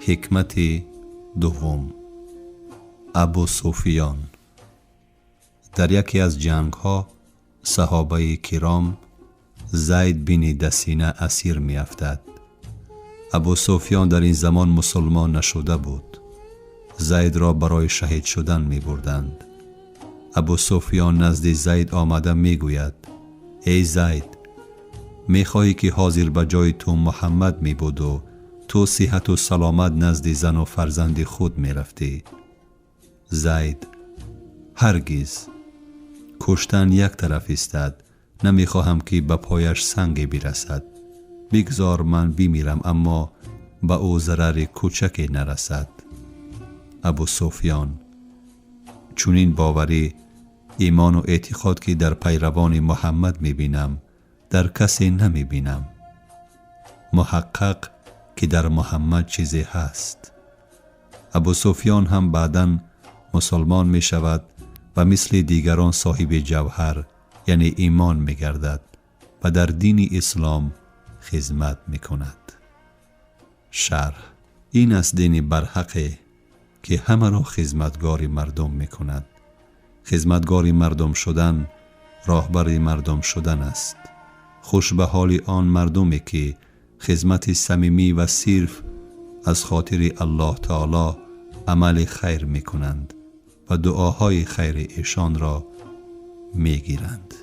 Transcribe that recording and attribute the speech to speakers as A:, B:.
A: حکمت دوم. ابو سفیان. در یکی از جنگ ها صحابه کرام زید بن دسینه اسیر می افتد. ابو سفیان در این زمان مسلمان نشده بود. زید را برای شهید شدن می بردند. ابو سفیان نزد زید آمده می گوید: ای زید، می خواهی که حاضر به جای تو محمد می بود و تو صحت و سلامت نزد زن و فرزند خود می رفتی؟ زید: هرگز. کشتن یک طرف استد، نمی خواهم که به پایش سنگی برسد. بگذار من بمیرم اما به او ضرر کوچکی نرسد. ابو سفیان: چونین باوری، ایمان و اعتقاد که در پیروان محمد می بینم در کسی نمی بینم. محقق که در محمد چیزی هست. ابو سفیان هم بعداً مسلمان می شود و مثل دیگران صاحب جوهر یعنی ایمان می گردد و در دین اسلام خدمت می کند. شرح: این است دین برحقی که همه را خدمتگار مردم می کند. خدمتگار مردم شدن راهبر مردم شدن است. خوش به حال آن مردمی که خدمت صمیمی و صرف از خاطر الله تعالی عمل خیر می کنند و دعاهای خیر ایشان را می گیرند.